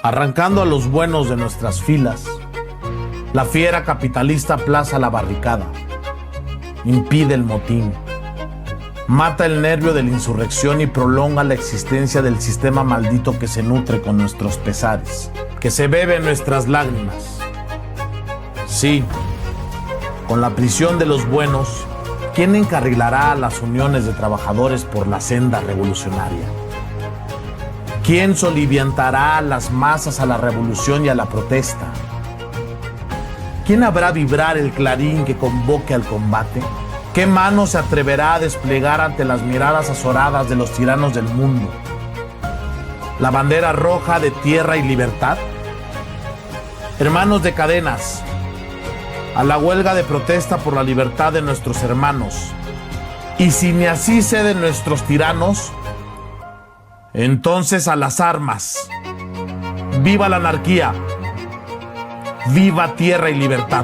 Arrancando a los buenos de nuestras filas, la fiera capitalista aplaza la barricada, impide el motín, mata el nervio de la insurrección y prolonga la existencia del sistema maldito que se nutre con nuestros pesares, que se bebe nuestras lágrimas. Sí, con la prisión de los buenos, ¿quién encarrilará a las uniones de trabajadores por la senda revolucionaria? ¿Quién soliviantará a las masas a la revolución y a la protesta? ¿Quién habrá vibrar el clarín que convoque al combate? ¿Qué mano se atreverá a desplegar ante las miradas azoradas de los tiranos del mundo la bandera roja de tierra y libertad? Hermanos de cadenas, a la huelga de protesta por la libertad de nuestros hermanos, y si ni así ceden nuestros tiranos, entonces a las armas. ¡Viva la anarquía! ¡Viva tierra y libertad!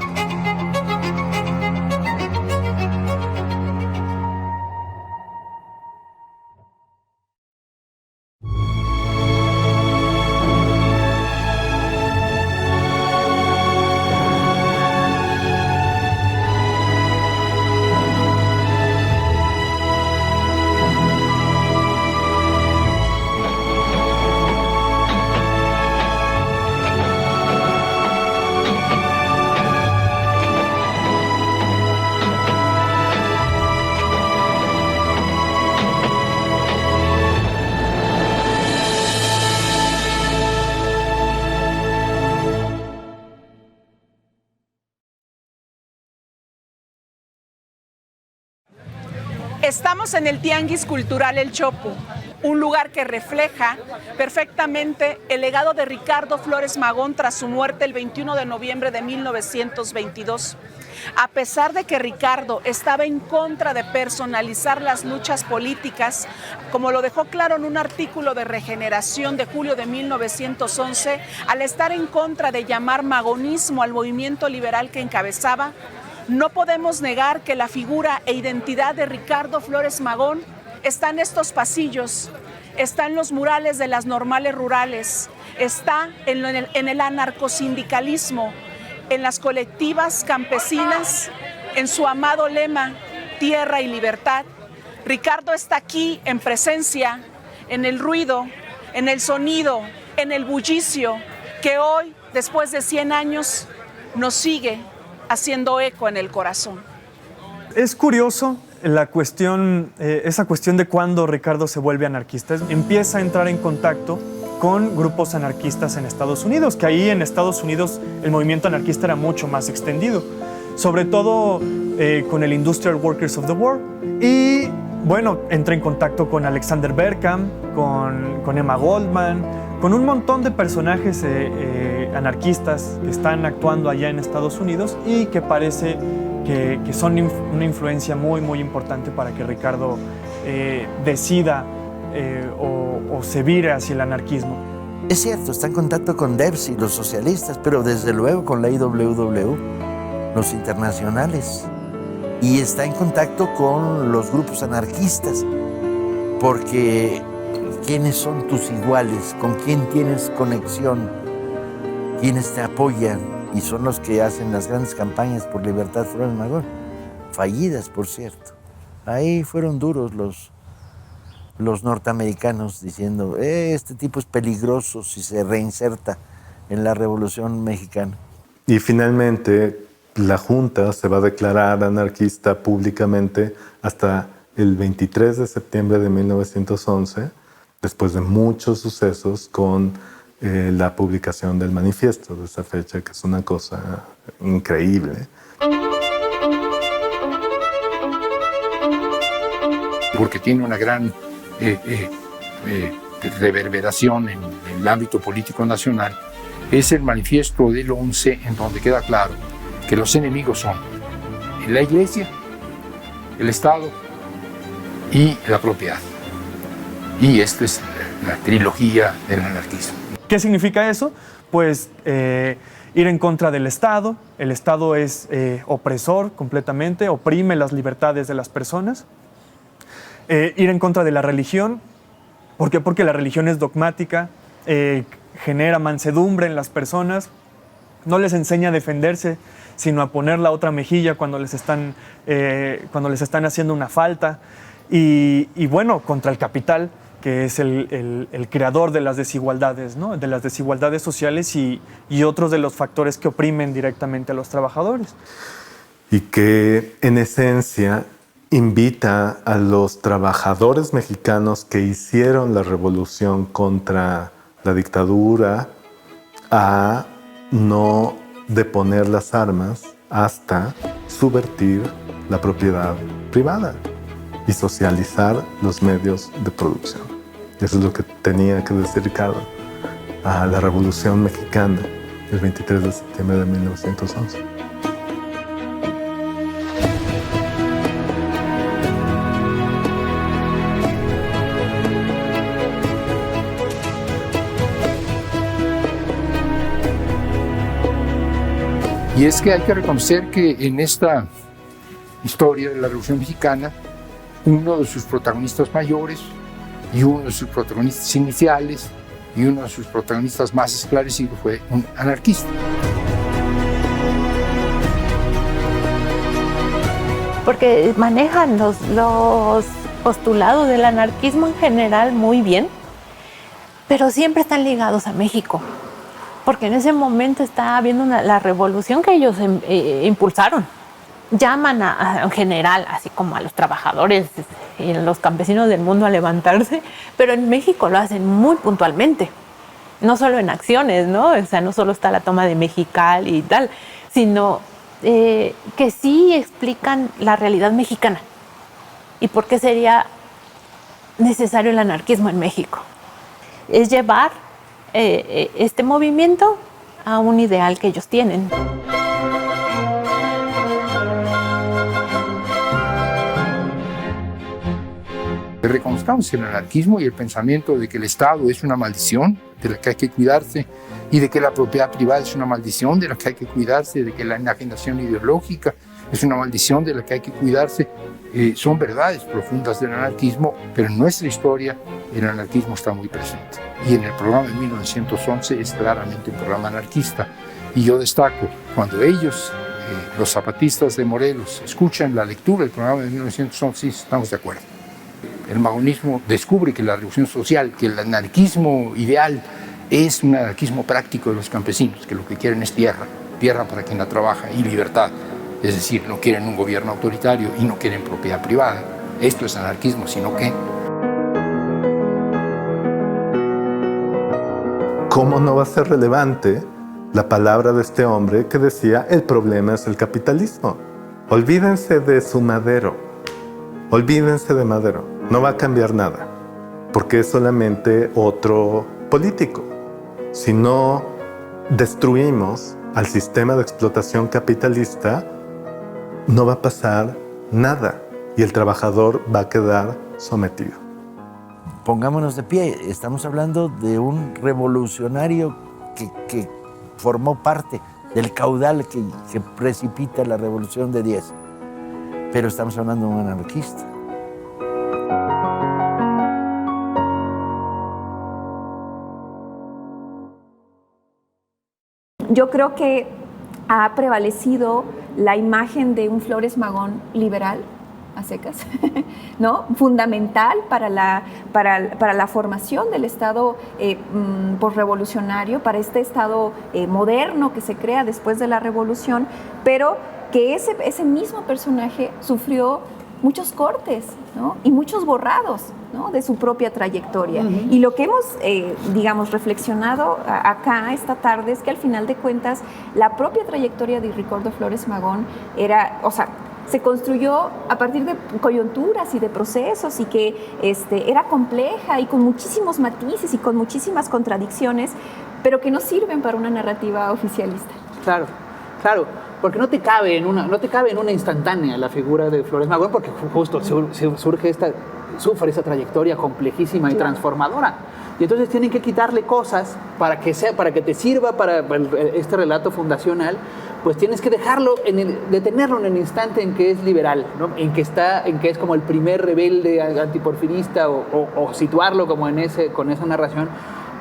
Estamos en el Tianguis Cultural El Chopo, un lugar que refleja perfectamente el legado de Ricardo Flores Magón tras su muerte el 21 de noviembre de 1922. A pesar de que Ricardo estaba en contra de personalizar las luchas políticas, como lo dejó claro en un artículo de Regeneración de julio de 1911, al estar en contra de llamar magonismo al movimiento liberal que encabezaba, no podemos negar que la figura e identidad de Ricardo Flores Magón está en estos pasillos, está en los murales de las normales rurales, está en el anarcosindicalismo, en las colectivas campesinas, en su amado lema, tierra y libertad. Ricardo está aquí en presencia, en el ruido, en el sonido, en el bullicio, que hoy, después de 100 años, nos sigue haciendo eco en el corazón. Es curioso esa cuestión de cuándo Ricardo se vuelve anarquista. Empieza a entrar en contacto con grupos anarquistas en Estados Unidos, que ahí en Estados Unidos el movimiento anarquista era mucho más extendido, sobre todo con el Industrial Workers of the World. Y bueno, entra en contacto con Alexander Berkham, con Emma Goldman, con un montón de personajes anarquistas que están actuando allá en Estados Unidos y que parece que son una influencia muy, muy importante para que Ricardo decida o se vire hacia el anarquismo. Es cierto, está en contacto con Debs y los socialistas, pero desde luego con la IWW, los internacionales. Y está en contacto con los grupos anarquistas, porque ¿quiénes son tus iguales? ¿Con quién tienes conexión? ¿Quiénes te apoyan? Y son los que hacen las grandes campañas por Libertad Flores Magón, fallidas, por cierto. Ahí fueron duros los norteamericanos diciendo, este tipo es peligroso si se reinserta en la Revolución Mexicana. Y finalmente la Junta se va a declarar anarquista públicamente hasta el 23 de septiembre de 1911, después de muchos sucesos con la publicación del manifiesto de esa fecha, que es una cosa increíble. Porque tiene una gran reverberación en el ámbito político nacional, es el manifiesto del 11, en donde queda claro que los enemigos son la Iglesia, el Estado y la propiedad. Y esta es la trilogía del anarquismo. ¿Qué significa eso? Pues ir en contra del Estado. El Estado es opresor completamente, oprime las libertades de las personas. Ir en contra de la religión. ¿Por qué? Porque la religión es dogmática, genera mansedumbre en las personas, no les enseña a defenderse, sino a poner la otra mejilla cuando les están haciendo una falta. Y bueno, contra el capital, que es el creador de las desigualdades, ¿no? De las desigualdades sociales y otros de los factores que oprimen directamente a los trabajadores. Y que en esencia invita a los trabajadores mexicanos que hicieron la revolución contra la dictadura a no deponer las armas hasta subvertir la propiedad privada y socializar los medios de producción. Eso es lo que tenía que decir Ricardo a la Revolución Mexicana el 23 de septiembre de 1911. Y es que hay que reconocer que en esta historia de la Revolución Mexicana, uno de sus protagonistas mayores y uno de sus protagonistas iniciales y uno de sus protagonistas más esclarecidos fue un anarquista. Porque manejan los postulados del anarquismo en general muy bien, pero siempre están ligados a México. Porque en ese momento está habiendo la revolución que ellos impulsaron. Llaman en general, así como a los trabajadores y a los campesinos del mundo a levantarse, pero en México lo hacen muy puntualmente. No solo en acciones, ¿no? O sea, no solo está la toma de Mexicali y tal, sino que sí explican la realidad mexicana y por qué sería necesario el anarquismo en México. Es llevar este movimiento a un ideal que ellos tienen. Reconozcamos el anarquismo y el pensamiento de que el Estado es una maldición de la que hay que cuidarse y de que la propiedad privada es una maldición de la que hay que cuidarse, de que la enajenación ideológica es una maldición de la que hay que cuidarse. Son verdades profundas del anarquismo, pero en nuestra historia el anarquismo está muy presente. Y en el programa de 1911 es claramente un programa anarquista. Y yo destaco, cuando ellos, los zapatistas de Morelos, escuchan la lectura del programa de 1911, sí, estamos de acuerdo. El magonismo descubre que la revolución social, que el anarquismo ideal es un anarquismo práctico de los campesinos, que lo que quieren es tierra, tierra para quien la trabaja y libertad. Es decir, no quieren un gobierno autoritario y no quieren propiedad privada. Esto es anarquismo, sino que... ¿Cómo no va a ser relevante la palabra de este hombre que decía el problema es el capitalismo? Olvídense de su Madero, olvídense de Madero, no va a cambiar nada, porque es solamente otro político. Si no destruimos al sistema de explotación capitalista, no va a pasar nada y el trabajador va a quedar sometido. Pongámonos de pie, estamos hablando de un revolucionario que formó parte del caudal que precipita la Revolución de 10, pero estamos hablando de un anarquista. Yo creo que ha prevalecido la imagen de un Flores Magón liberal, a secas, ¿no? Fundamental para la formación del Estado posrevolucionario, para este Estado moderno que se crea después de la Revolución, pero que ese mismo personaje sufrió muchos cortes, ¿no? Y muchos borrados, ¿no? De su propia trayectoria. Y lo que hemos, digamos, reflexionado acá esta tarde es que al final de cuentas la propia trayectoria de Ricardo Flores Magón era, o sea, se construyó a partir de coyunturas y de procesos y que era compleja y con muchísimos matices y con muchísimas contradicciones, pero que no sirven para una narrativa oficialista. Claro, claro, porque no te cabe en una instantánea la figura de Flores Magón, porque justo sufre esa trayectoria complejísima y transformadora. Y entonces tienen que quitarle cosas para que te sirva para este relato fundacional. Pues tienes que detenerlo en el instante en que es liberal, ¿no? en que es como el primer rebelde antiporfirista o situarlo como con esa narración.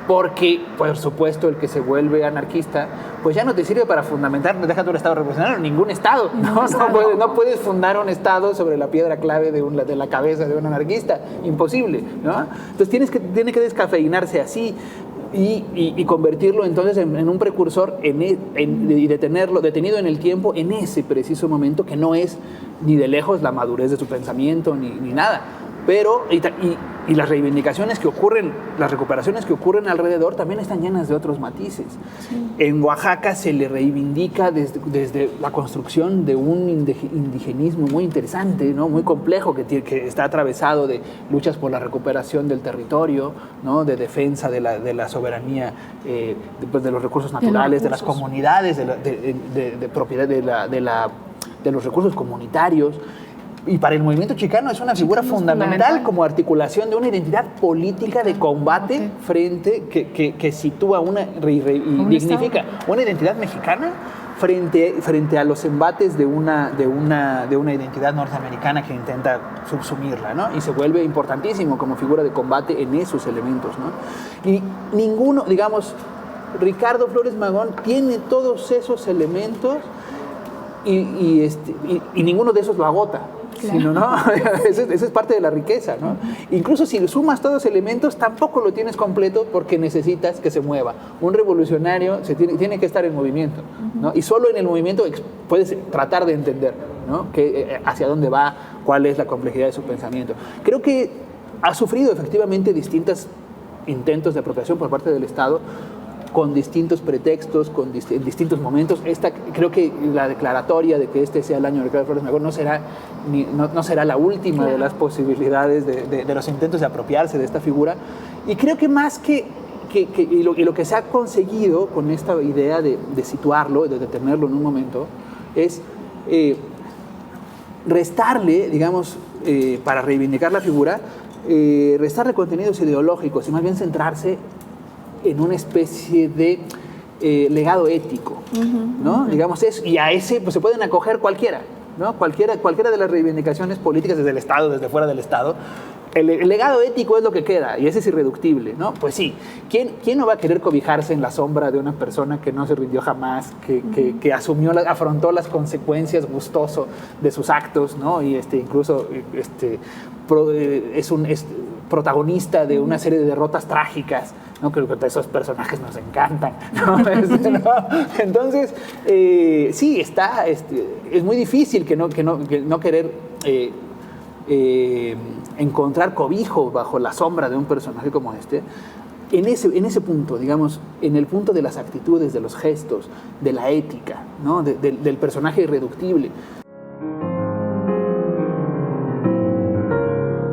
porque, por supuesto, el que se vuelve anarquista, pues ya no te sirve para fundamentar, deja un Estado revolucionario, ningún Estado. No puedes fundar un Estado sobre la piedra clave de la cabeza de un anarquista, imposible, ¿no? Entonces tiene que descafeinarse así. Y convertirlo entonces en un precursor y detenido en el tiempo en ese preciso momento, que no es ni de lejos la madurez de su pensamiento ni nada. Pero, y las reivindicaciones que ocurren, las recuperaciones que ocurren alrededor también están llenas de otros matices. Sí. En Oaxaca se le reivindica desde la construcción de un indigenismo muy interesante, ¿no? Muy complejo, que está atravesado de luchas por la recuperación del territorio, ¿no? De defensa de la soberanía, de los recursos naturales, de las comunidades, de propiedad de los recursos comunitarios. Y para el movimiento chicano es una figura fundamental como articulación de una identidad política de combate frente que sitúa y dignifica una identidad mexicana frente a los embates de una identidad norteamericana que intenta subsumirla, ¿no? Y se vuelve importantísimo como figura de combate en esos elementos, ¿no? Y ninguno, digamos, Ricardo Flores Magón tiene todos esos elementos y ninguno de esos lo agota. Claro. Sino, ¿no? Esa es parte de la riqueza, ¿no? Incluso si sumas todos los elementos, tampoco lo tienes completo porque necesitas que se mueva. Un revolucionario tiene que estar en movimiento, ¿no? Y solo en el movimiento puedes tratar de entender, ¿no? Hacia dónde va, cuál es la complejidad de su pensamiento. Creo que ha sufrido efectivamente distintos intentos de apropiación por parte del Estado, con distintos pretextos, en distintos momentos. Creo que la declaratoria de que este sea el año de Ricardo Flores Magón no será la última de las posibilidades de los intentos de apropiarse de esta figura. Y creo que más y lo que se ha conseguido con esta idea de situarlo, de detenerlo en un momento, es restarle, digamos, para reivindicar la figura, restarle contenidos ideológicos y más bien centrarse en una especie de legado ético, ¿no? Digamos eso, y a ese pues, se pueden acoger cualquiera, ¿no? Cualquiera de las reivindicaciones políticas desde el Estado, desde fuera del Estado. El legado ético es lo que queda y ese es irreductible, ¿no? Pues sí, ¿quién no va a querer cobijarse en la sombra de una persona que no se rindió jamás, que afrontó las consecuencias gustoso de sus actos, ¿no? Y incluso es protagonista de una serie de derrotas trágicas, ¿no? Creo que esos personajes nos encantan, ¿no? Entonces, sí, es muy difícil que no querer encontrar cobijo bajo la sombra de un personaje como este. En ese punto, digamos, en el punto de las actitudes, de los gestos, de la ética, ¿no? Del personaje irreductible.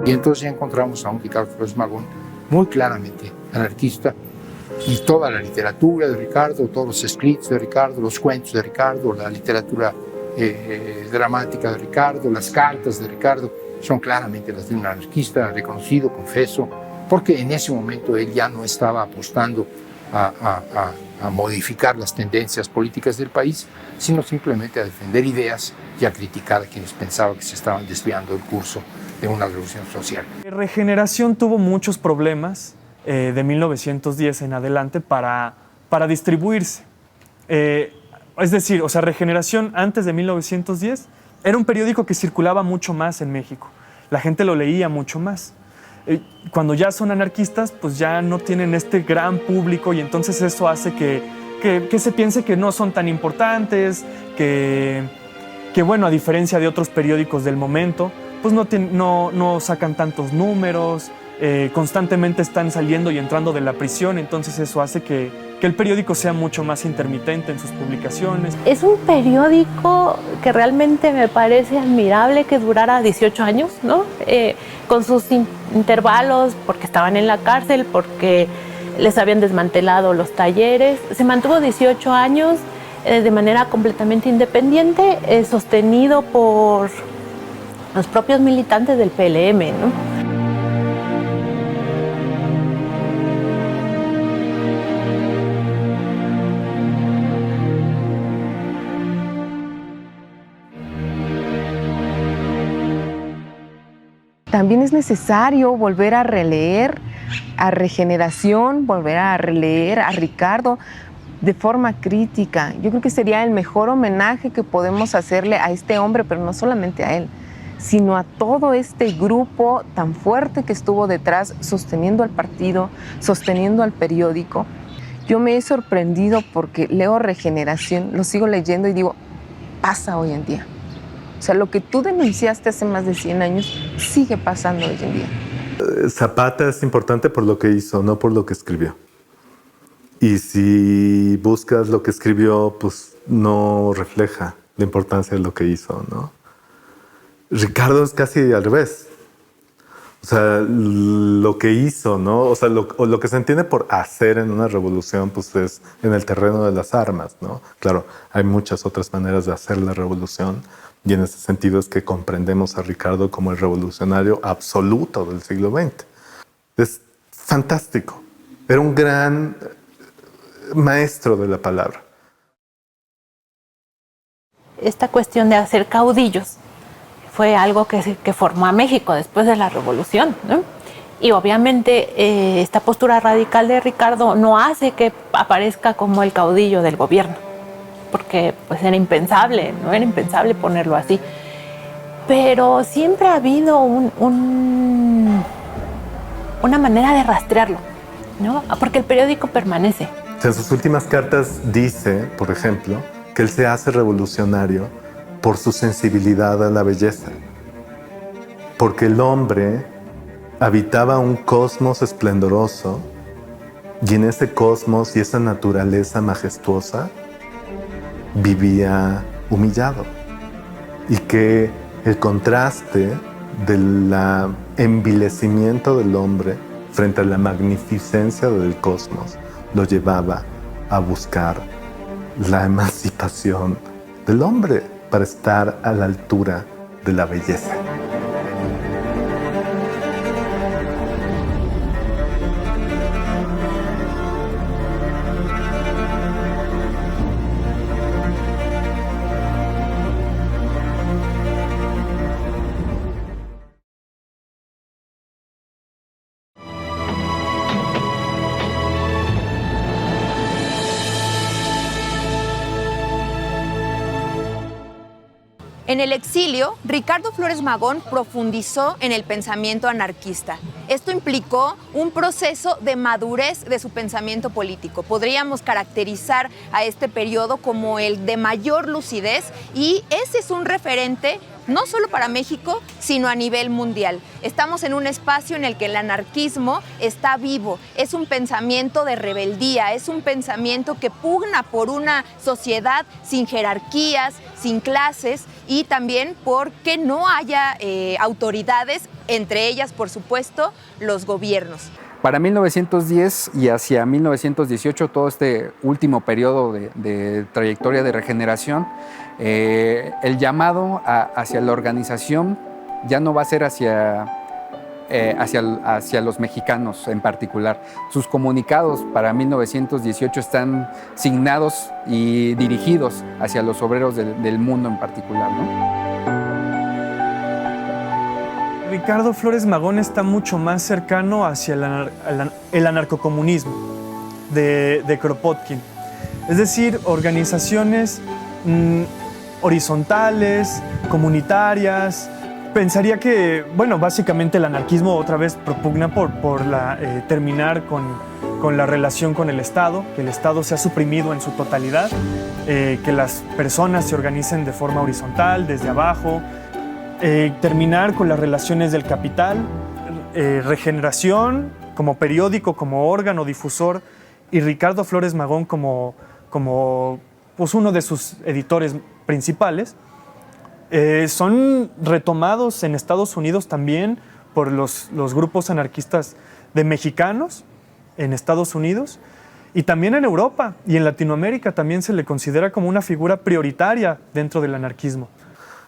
Y entonces ya encontramos a un Ricardo Flores Magón muy claramente anarquista, y toda la literatura de Ricardo, todos los escritos de Ricardo, los cuentos de Ricardo, la literatura dramática de Ricardo, las cartas de Ricardo, son claramente las de un anarquista reconocido, confeso, porque en ese momento él ya no estaba apostando a modificar las tendencias políticas del país, sino simplemente a defender ideas y a criticar a quienes pensaban que se estaban desviando del curso de una revolución social. Regeneración tuvo muchos problemas de 1910 en adelante para distribuirse. Es decir, Regeneración antes de 1910 era un periódico que circulaba mucho más en México. La gente lo leía mucho más. Cuando ya son anarquistas, pues ya no tienen este gran público y entonces eso hace que se piense que no son tan importantes, que bueno, a diferencia de otros periódicos del momento, pues no sacan tantos números, constantemente están saliendo y entrando de la prisión, entonces eso hace que el periódico sea mucho más intermitente en sus publicaciones. Es un periódico que realmente me parece admirable que durara 18 años, ¿no? Con sus intervalos, porque estaban en la cárcel, porque les habían desmantelado los talleres. Se mantuvo 18 años de manera completamente independiente, sostenido por los propios militantes del PLM, ¿no? También es necesario volver a releer a Regeneración, volver a releer a Ricardo de forma crítica. Yo creo que sería el mejor homenaje que podemos hacerle a este hombre, pero no solamente a él, sino a todo este grupo tan fuerte que estuvo detrás, sosteniendo al partido, sosteniendo al periódico. Yo me he sorprendido porque leo Regeneración, lo sigo leyendo y digo, pasa hoy en día. O sea, lo que tú denunciaste hace más de 100 años sigue pasando hoy en día. Zapata es importante por lo que hizo, no por lo que escribió. Y si buscas lo que escribió, pues no refleja la importancia de lo que hizo, ¿no? Ricardo es casi al revés. O sea, lo que hizo, ¿no? O sea, lo que se entiende por hacer en una revolución, pues es en el terreno de las armas, ¿no? Claro, hay muchas otras maneras de hacer la revolución, y en ese sentido es que comprendemos a Ricardo como el revolucionario absoluto del siglo XX. Es fantástico. Era un gran maestro de la palabra. Esta cuestión de hacer caudillos fue algo que formó a México después de la Revolución, ¿no? Y obviamente esta postura radical de Ricardo no hace que aparezca como el caudillo del gobierno, porque pues era impensable, no era impensable ponerlo así. Pero siempre ha habido una manera de rastrearlo, ¿no? Porque el periódico permanece. En sus últimas cartas dice, por ejemplo, que él se hace revolucionario por su sensibilidad a la belleza, porque el hombre habitaba un cosmos esplendoroso y en ese cosmos y esa naturaleza majestuosa vivía humillado, y que el contraste del envilecimiento del hombre frente a la magnificencia del cosmos lo llevaba a buscar la emancipación del hombre para estar a la altura de la belleza. En el exilio, Ricardo Flores Magón profundizó en el pensamiento anarquista. Esto implicó un proceso de madurez de su pensamiento político. Podríamos caracterizar a este periodo como el de mayor lucidez, y ese es un referente no solo para México, sino a nivel mundial. Estamos en un espacio en el que el anarquismo está vivo. Es un pensamiento de rebeldía, es un pensamiento que pugna por una sociedad sin jerarquías, sin clases, y también por que no haya autoridades, entre ellas, por supuesto, los gobiernos. Para 1910 y hacia 1918, todo este último periodo de trayectoria de regeneración, el llamado hacia la organización ya no va a ser hacia los mexicanos en particular. Sus comunicados para 1918 están signados y dirigidos hacia los obreros del mundo en particular, ¿no? Ricardo Flores Magón está mucho más cercano hacia el anarcocomunismo de Kropotkin. Es decir, organizaciones horizontales, comunitarias. Pensaría que, bueno, básicamente el anarquismo otra vez propugna por terminar con la relación con el Estado, que el Estado sea suprimido en su totalidad, que las personas se organicen de forma horizontal, desde abajo, terminar con las relaciones del capital, Regeneración como periódico, como órgano difusor, y Ricardo Flores Magón como pues uno de sus editores principales. Son retomados en Estados Unidos también por los grupos anarquistas de mexicanos en Estados Unidos, y también en Europa y en Latinoamérica también se le considera como una figura prioritaria dentro del anarquismo.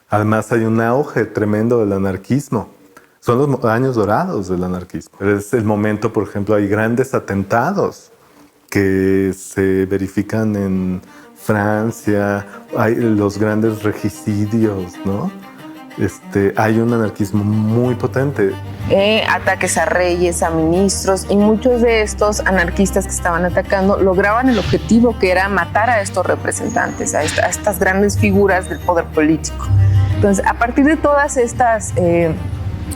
Además hay un auge tremendo del anarquismo. Son los años dorados del anarquismo. Es el momento, por ejemplo, hay grandes atentados que se verifican en Francia, hay los grandes regicidios, ¿no? hay un anarquismo muy potente. Ataques a reyes, a ministros, y muchos de estos anarquistas que estaban atacando lograban el objetivo, que era matar a estos representantes, a estas grandes figuras del poder político. Entonces, a partir de todas estas,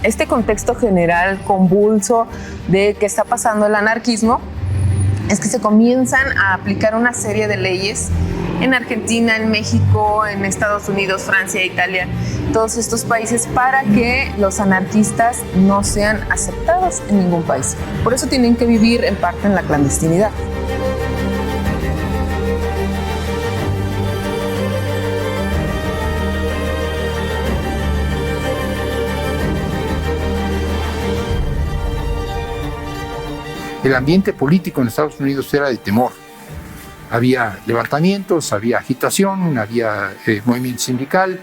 este contexto general convulso de qué está pasando el anarquismo, es que se comienzan a aplicar una serie de leyes en Argentina, en México, en Estados Unidos, Francia, Italia, todos estos países, para que los anarquistas no sean aceptados en ningún país. Por eso tienen que vivir en parte en la clandestinidad. El ambiente político en Estados Unidos era de temor. Había levantamientos, había agitación, había movimiento sindical,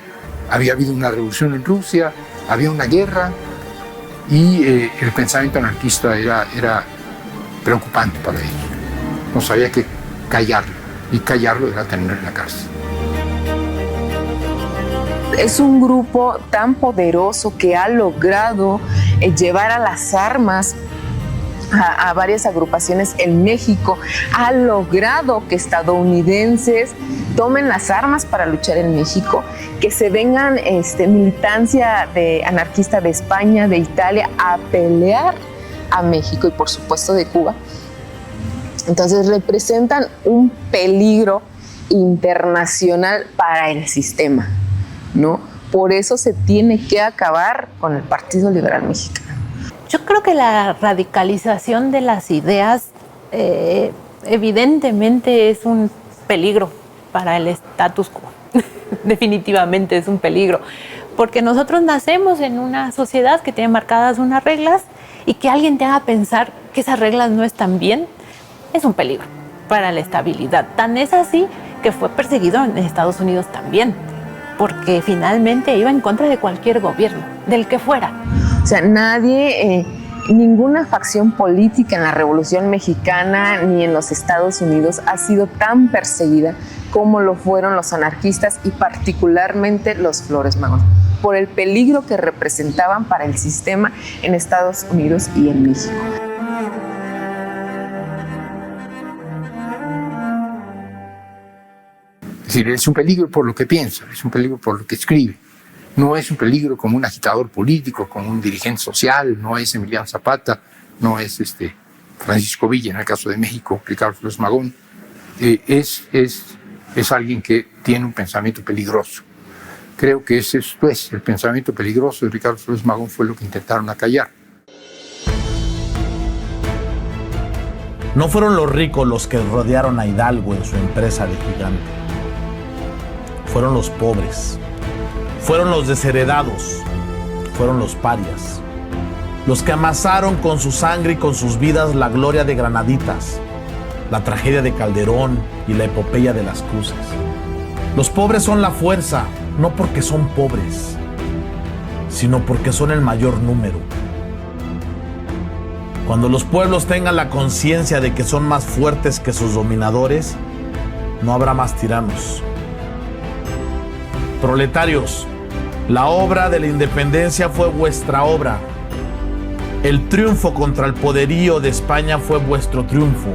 había habido una revolución en Rusia, había una guerra, y el pensamiento anarquista era preocupante para ellos. No sabía que callarlo, y callarlo era tenerlo en la cárcel. Es un grupo tan poderoso que ha logrado llevar a las armas a varias agrupaciones en México, ha logrado que estadounidenses tomen las armas para luchar en México, que se vengan militancia anarquista de España, de Italia, a pelear a México y por supuesto de Cuba. Entonces representan un peligro internacional para el sistema, ¿no? Por eso se tiene que acabar con el Partido Liberal Mexicano. Yo creo que la radicalización de las ideas evidentemente es un peligro para el status quo. Definitivamente es un peligro, porque nosotros nacemos en una sociedad que tiene marcadas unas reglas, y que alguien te haga pensar que esas reglas no están bien es un peligro para la estabilidad. Tan es así que fue perseguido en Estados Unidos también, porque finalmente iba en contra de cualquier gobierno, del que fuera. O sea, nadie, ninguna facción política en la Revolución Mexicana ni en los Estados Unidos ha sido tan perseguida como lo fueron los anarquistas, y particularmente los Flores Magón, por el peligro que representaban para el sistema en Estados Unidos y en México. Es decir, es un peligro por lo que piensa, es un peligro por lo que escribe. No es un peligro como un agitador político, como un dirigente social, no es Emiliano Zapata, no es Francisco Villa en el caso de México, Ricardo Flores Magón. Es alguien que tiene un pensamiento peligroso. Creo que ese es el pensamiento peligroso de Ricardo Flores Magón, fue lo que intentaron acallar. No fueron los ricos los que rodearon a Hidalgo en su empresa de gigante. Fueron los pobres. Fueron los desheredados, fueron los parias, los que amasaron con su sangre y con sus vidas la gloria de Granaditas, la tragedia de Calderón y la epopeya de las Cruces. Los pobres son la fuerza, no porque son pobres, sino porque son el mayor número. Cuando los pueblos tengan la conciencia de que son más fuertes que sus dominadores, no habrá más tiranos. Proletarios, la obra de la independencia fue vuestra obra. El triunfo contra el poderío de España fue vuestro triunfo.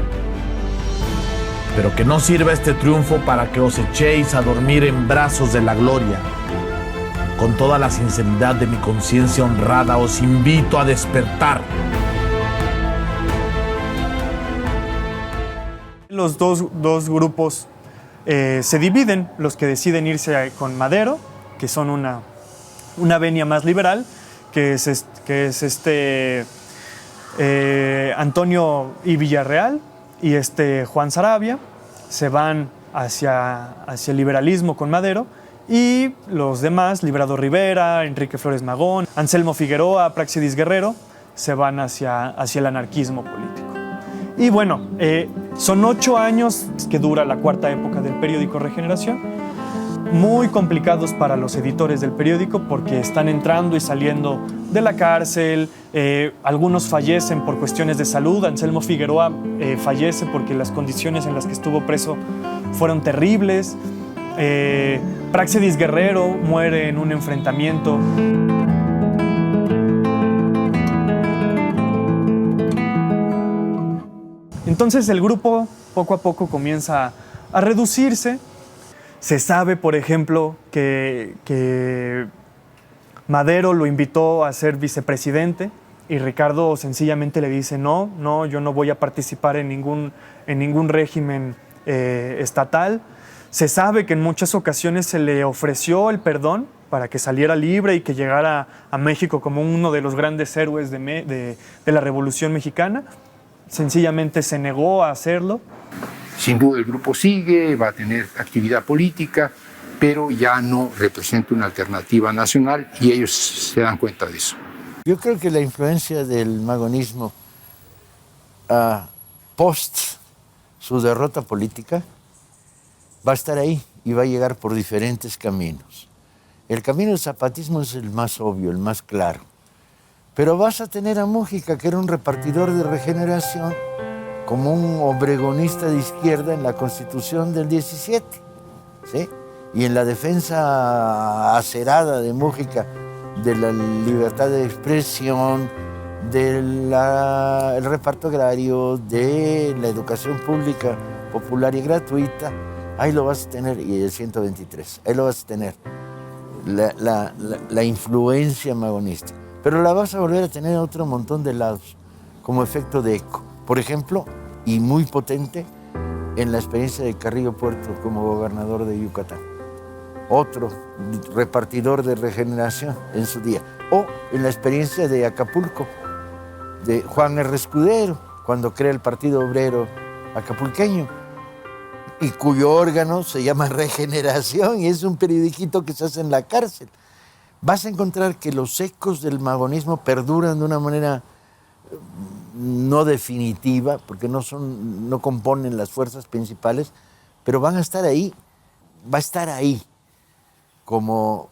Pero que no sirva este triunfo para que os echéis a dormir en brazos de la gloria. Con toda la sinceridad de mi conciencia honrada os invito a despertar. Los dos grupos se dividen, los que deciden irse con Madero, que son una venia más liberal, que es Antonio y Villarreal y Juan Saravia, se van hacia el liberalismo con Madero, y los demás, Librado Rivera, Enrique Flores Magón, Anselmo Figueroa, Praxedis Guerrero, se van hacia el anarquismo político. Y bueno, son 8 años que dura la cuarta época del periódico Regeneración, muy complicados para los editores del periódico porque están entrando y saliendo de la cárcel, algunos fallecen por cuestiones de salud. Anselmo Figueroa fallece porque las condiciones en las que estuvo preso fueron terribles. Práxedis Guerrero muere en un enfrentamiento. Entonces el grupo poco a poco comienza a reducirse. Se sabe, por ejemplo, que Madero lo invitó a ser vicepresidente y Ricardo sencillamente le dice no, yo no voy a participar en ningún régimen estatal. Se sabe que en muchas ocasiones se le ofreció el perdón para que saliera libre y que llegara a México como uno de los grandes héroes de la Revolución Mexicana. Sencillamente se negó a hacerlo. Sin duda el grupo sigue, va a tener actividad política, pero ya no representa una alternativa nacional y ellos se dan cuenta de eso. Yo creo que la influencia del magonismo post su derrota política va a estar ahí y va a llegar por diferentes caminos. El camino del zapatismo es el más obvio, el más claro. Pero vas a tener a Mújica, que era un repartidor de regeneración, como un obregonista de izquierda en la Constitución del 17, ¿sí? Y en la defensa acerada de Mújica de la libertad de expresión, del reparto agrario, de la educación pública, popular y gratuita, ahí lo vas a tener, y el 123, ahí lo vas a tener, la influencia magonista. Pero la vas a volver a tener a otro montón de lados, como efecto de eco. Por ejemplo, y muy potente, en la experiencia de Carrillo Puerto como gobernador de Yucatán. Otro repartidor de regeneración en su día. O en la experiencia de Acapulco, de Juan R. Escudero, cuando crea el Partido Obrero Acapulqueño, y cuyo órgano se llama Regeneración, y es un periodiquito que se hace en la cárcel. Vas a encontrar que los ecos del magonismo perduran de una manera no definitiva, porque no componen las fuerzas principales, pero van a estar ahí, va a estar ahí, como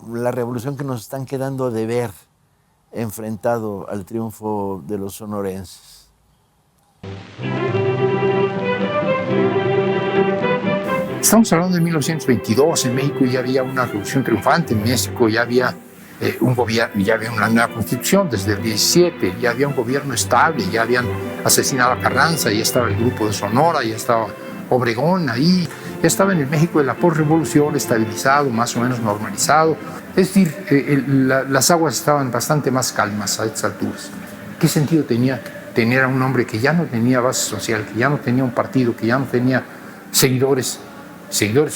la revolución que nos están quedando de ver enfrentado al triunfo de los sonorenses. Estamos hablando de 1922, en México ya había una revolución triunfante, en México ya había un gobierno, ya había una nueva constitución desde el 17, ya había un gobierno estable, ya habían asesinado a Carranza, ya estaba el grupo de Sonora, ya estaba Obregón ahí, ya estaba en el México de la posrevolución estabilizado, más o menos normalizado. Es decir, las aguas estaban bastante más calmas a estas alturas. ¿Qué sentido tenía tener a un hombre que ya no tenía base social, que ya no tenía un partido, que ya no tenía seguidores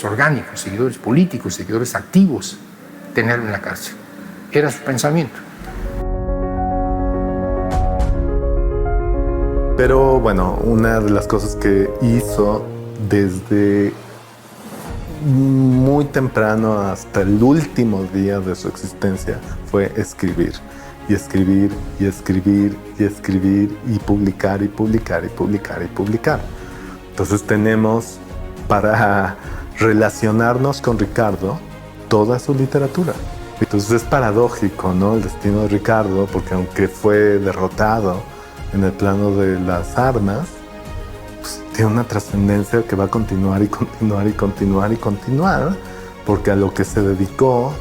orgánicos, seguidores políticos, seguidores activos, tenerlo en la cárcel? Era su pensamiento. Pero bueno, una de las cosas que hizo desde muy temprano hasta el último día de su existencia fue escribir. Y escribir, y escribir, y escribir, y publicar, y publicar, y publicar, y publicar. Entonces tenemos para relacionarnos con Ricardo toda su literatura. Entonces es paradójico, ¿no? El destino de Ricardo, porque aunque fue derrotado en el plano de las armas, pues tiene una trascendencia que va a continuar y continuar y continuar y continuar, porque a lo que se dedicó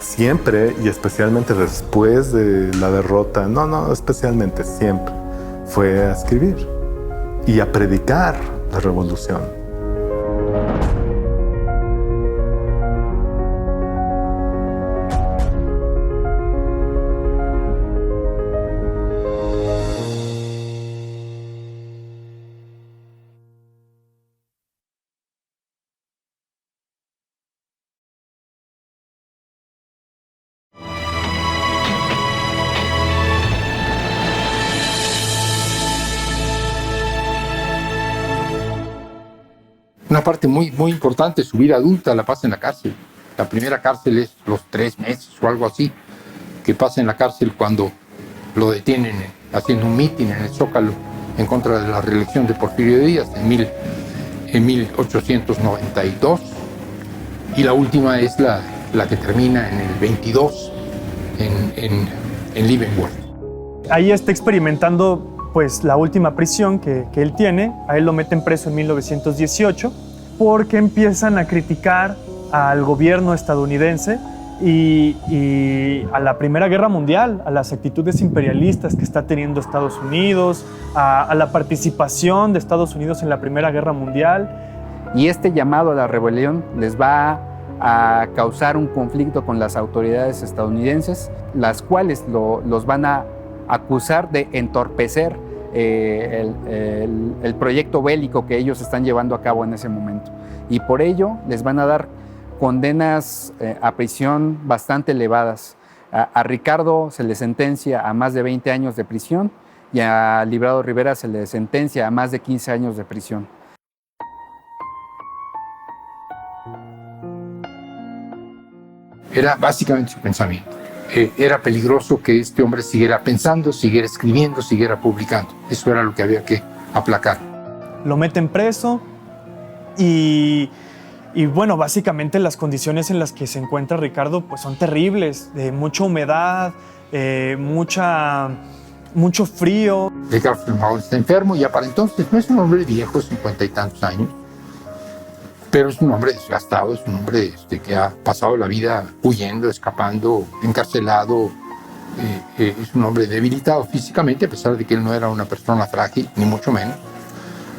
siempre, y especialmente después de la derrota, no, especialmente siempre, fue a escribir y a predicar la revolución. Una parte muy importante de su vida adulta la pasa en la cárcel. La primera cárcel es los 3 meses o algo así, que pasa en la cárcel cuando lo detienen haciendo un mitin en el Zócalo en contra de la reelección de Porfirio Díaz en 1892. Y la última es la que termina en el 22 en Leavenworth. Ahí está experimentando pues la última prisión que él tiene. A él lo meten preso en 1918, porque empiezan a criticar al gobierno estadounidense y a la Primera Guerra Mundial, a las actitudes imperialistas que está teniendo Estados Unidos, a la participación de Estados Unidos en la Primera Guerra Mundial. Y este llamado a la rebelión les va a causar un conflicto con las autoridades estadounidenses, las cuales los van a acusar de entorpecer el proyecto bélico que ellos están llevando a cabo en ese momento. Y por ello les van a dar condenas a prisión bastante elevadas. A Ricardo se le sentencia a más de 20 años de prisión y a Librado Rivera se le sentencia a más de 15 años de prisión. Era básicamente su pensamiento. Era peligroso que este hombre siguiera pensando, siguiera escribiendo, siguiera publicando. Eso era lo que había que aplacar. Lo meten preso y bueno, básicamente las condiciones en las que se encuentra Ricardo pues son terribles, de mucha humedad, mucho frío. Ricardo Flores Magón está enfermo, ya para entonces no es un hombre viejo, 50 y tantos años, pero es un hombre desgastado, es un hombre que ha pasado la vida huyendo, escapando, encarcelado. Es un hombre debilitado físicamente, a pesar de que él no era una persona frágil, ni mucho menos,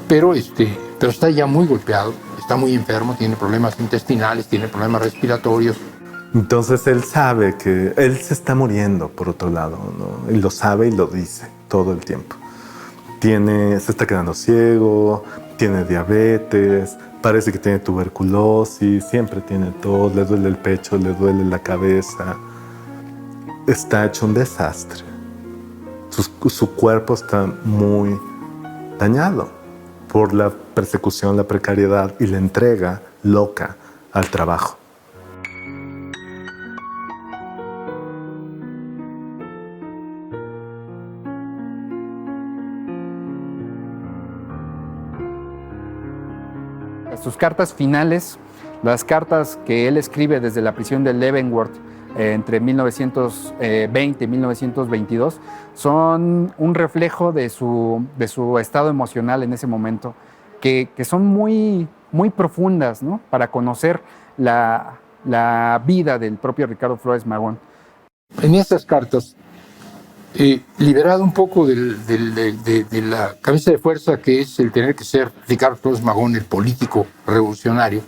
pero está ya muy golpeado. Está muy enfermo, tiene problemas intestinales, tiene problemas respiratorios. Entonces él sabe que él se está muriendo, por otro lado, ¿no? Y lo sabe y lo dice todo el tiempo. Se está quedando ciego, tiene diabetes, parece que tiene tuberculosis, siempre tiene tos, le duele el pecho, le duele la cabeza. Está hecho un desastre. Su cuerpo está muy dañado por la persecución, la precariedad y la entrega loca al trabajo. Sus cartas finales, las cartas que él escribe desde la prisión de Leavenworth entre 1920 y 1922, son un reflejo de su estado emocional en ese momento, que son muy, muy profundas, ¿no? Para conocer la vida del propio Ricardo Flores Magón. En estas cartas, liberado un poco de la camisa de fuerza que es el tener que ser Ricardo Flores Magón, el político revolucionario,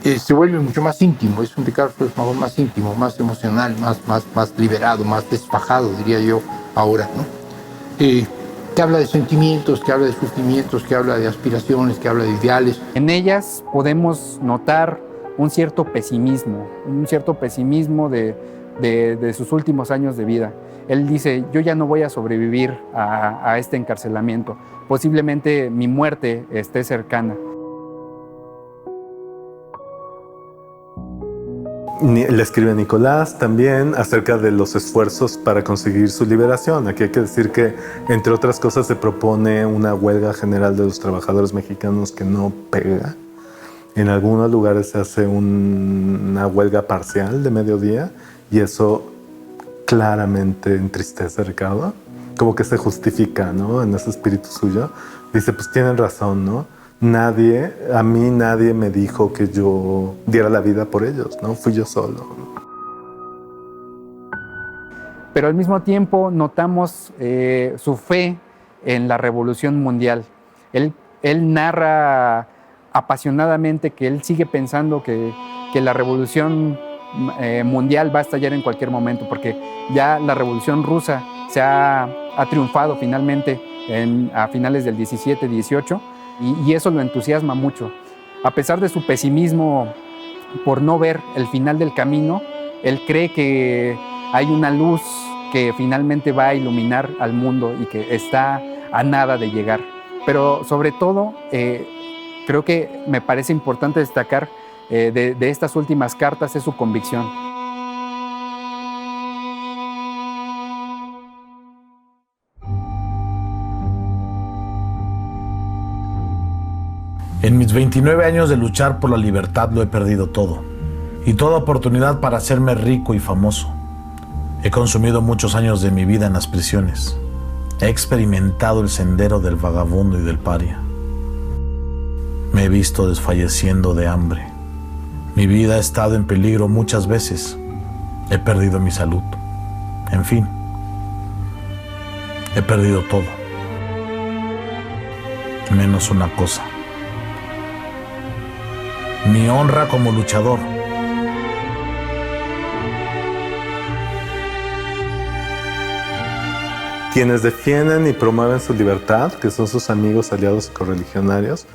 se vuelve mucho más íntimo. Es un Ricardo Flores Magón más íntimo, más emocional, más liberado, más desfajado, diría yo ahora, ¿no? Que habla de sentimientos, que habla de sufrimientos, que habla de aspiraciones, que habla de ideales. En ellas podemos notar un cierto pesimismo de sus últimos años de vida. Él dice, yo ya no voy a sobrevivir a este encarcelamiento, posiblemente mi muerte esté cercana. Le escribe a Nicolás también acerca de los esfuerzos para conseguir su liberación. Aquí hay que decir que, entre otras cosas, se propone una huelga general de los trabajadores mexicanos que no pega. En algunos lugares se hace una huelga parcial de mediodía y eso claramente entristece a Ricardo. Como que se justifica, ¿no? En ese espíritu suyo. Dice, pues tienen razón, ¿no? A mí nadie me dijo que yo diera la vida por ellos, ¿no? Fui yo solo. Pero al mismo tiempo notamos su fe en la revolución mundial. Él narra apasionadamente que él sigue pensando que la revolución mundial va a estallar en cualquier momento, porque ya la revolución rusa ha triunfado finalmente a finales del 17-18, y eso lo entusiasma mucho. A pesar de su pesimismo por no ver el final del camino, él cree que hay una luz que finalmente va a iluminar al mundo y que está a nada de llegar. Pero sobre todo, creo que me parece importante destacar de estas últimas cartas es su convicción. En mis 29 años de luchar por la libertad lo he perdido todo, y toda oportunidad para hacerme rico y famoso. He consumido muchos años de mi vida en las prisiones. He experimentado el sendero del vagabundo y del paria. Me he he visto desfalleciendo de hambre. Mi vida ha estado en peligro muchas veces. He perdido mi salud. En fin, he perdido todo. Menos una cosa. Mi honra como luchador. Quienes defienden y promueven su libertad, que son sus amigos, aliados y correligionarios,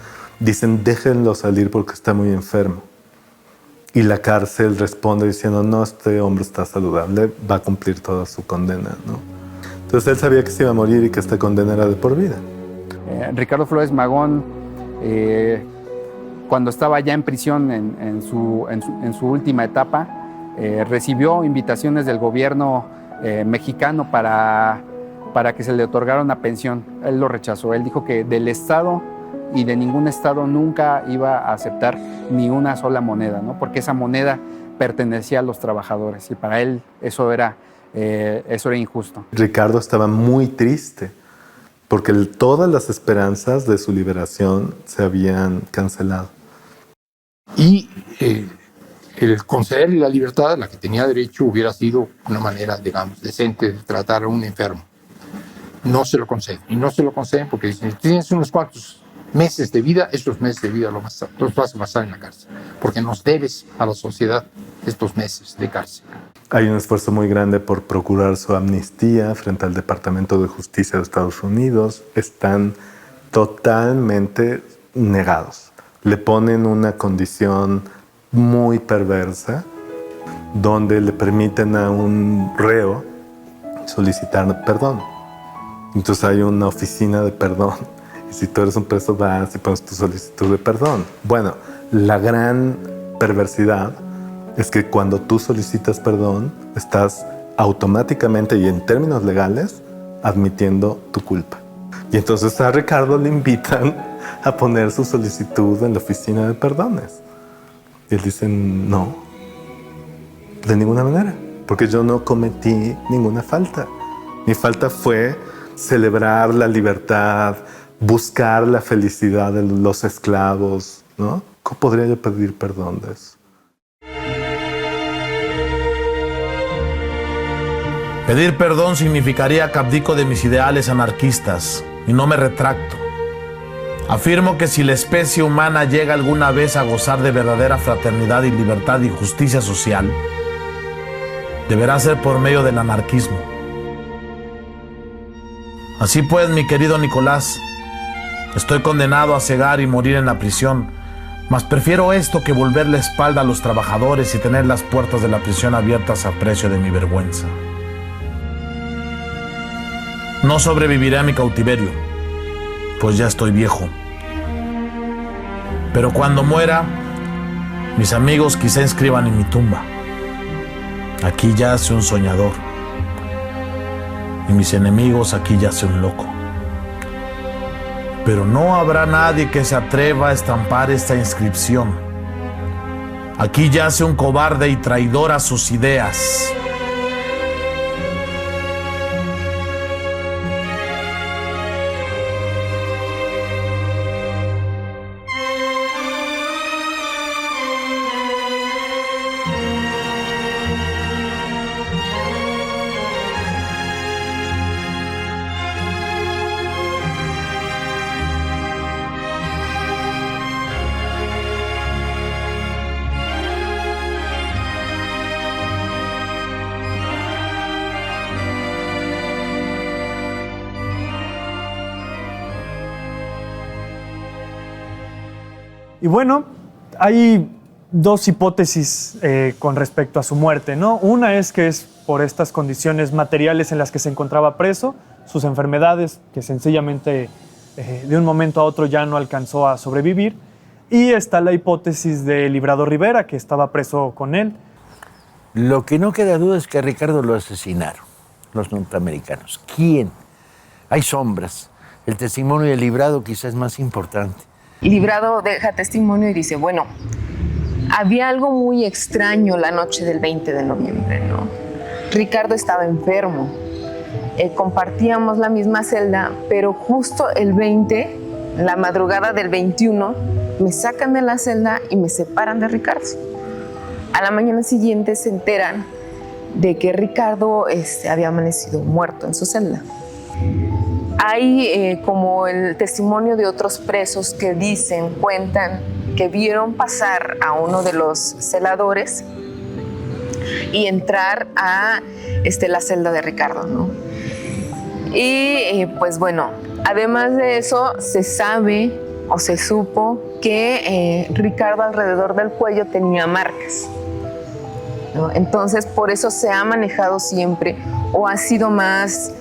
dicen déjenlo salir porque está muy enfermo. Y la cárcel responde diciendo no, este hombre está saludable, va a cumplir toda su condena, ¿no? Entonces él sabía que se iba a morir y que esta condena era de por vida. Ricardo Flores Magón, cuando estaba ya en prisión en su última etapa, recibió invitaciones del gobierno mexicano para que se le otorgara una pensión. Él lo rechazó. Él dijo que del Estado y de ningún Estado nunca iba a aceptar ni una sola moneda, ¿no? Porque esa moneda pertenecía a los trabajadores y para él eso era injusto. Ricardo estaba muy triste porque todas las esperanzas de su liberación se habían cancelado. Y el concederle la libertad a la que tenía derecho hubiera sido una manera, digamos, decente de tratar a un enfermo. No se lo conceden. Y no se lo conceden porque dicen, tienes unos cuantos meses de vida, estos meses de vida los vas a pasar en la cárcel, porque nos debes a la sociedad estos meses de cárcel. Hay un esfuerzo muy grande por procurar su amnistía frente al Departamento de Justicia de Estados Unidos. Están totalmente negados. Le ponen una condición muy perversa donde le permiten a un reo solicitar perdón. Entonces hay una oficina de perdón. Y si tú eres un preso vas y pones tu solicitud de perdón. Bueno, la gran perversidad es que cuando tú solicitas perdón, estás automáticamente y en términos legales admitiendo tu culpa. Y entonces a Ricardo le invitan a poner su solicitud en la oficina de perdones. Y él dice, no, de ninguna manera, porque yo no cometí ninguna falta. Mi falta fue celebrar la libertad, buscar la felicidad de los esclavos, ¿no? ¿Cómo podría yo pedir perdón de eso? Pedir perdón significaría que abdico de mis ideales anarquistas y no me retracto. Afirmo que si la especie humana llega alguna vez a gozar de verdadera fraternidad y libertad y justicia social, deberá ser por medio del anarquismo. Así pues, mi querido Nicolás, estoy condenado a cegar y morir en la prisión, mas prefiero esto que volver la espalda a los trabajadores y tener las puertas de la prisión abiertas a precio de mi vergüenza. No sobreviviré a mi cautiverio, pues ya estoy viejo. Pero cuando muera, mis amigos quizá inscriban en mi tumba: aquí yace un soñador. Y mis enemigos: aquí yace un loco. Pero no habrá nadie que se atreva a estampar esta inscripción: aquí yace un cobarde y traidor a sus ideas. Y bueno, hay dos hipótesis con respecto a su muerte, ¿no? Una es que es por estas condiciones materiales en las que se encontraba preso, sus enfermedades, que sencillamente de un momento a otro ya no alcanzó a sobrevivir. Y está la hipótesis de Librado Rivera, que estaba preso con él. Lo que no queda duda es que a Ricardo lo asesinaron los norteamericanos. ¿Quién? Hay sombras. El testimonio de Librado quizás es más importante. Librado deja testimonio y dice, bueno, había algo muy extraño la noche del 20 de noviembre, ¿no? Ricardo estaba enfermo, compartíamos la misma celda, pero justo el 20 la madrugada del 21, me sacan de la celda y me separan de Ricardo. A la mañana siguiente se enteran de que Ricardo había amanecido muerto en su celda. Hay como el testimonio de otros presos que cuentan que vieron pasar a uno de los celadores y entrar a la celda de Ricardo, ¿no? Y pues bueno, además de eso se sabe o se supo que Ricardo alrededor del cuello tenía marcas, ¿no? Entonces por eso se ha manejado siempre o ha sido más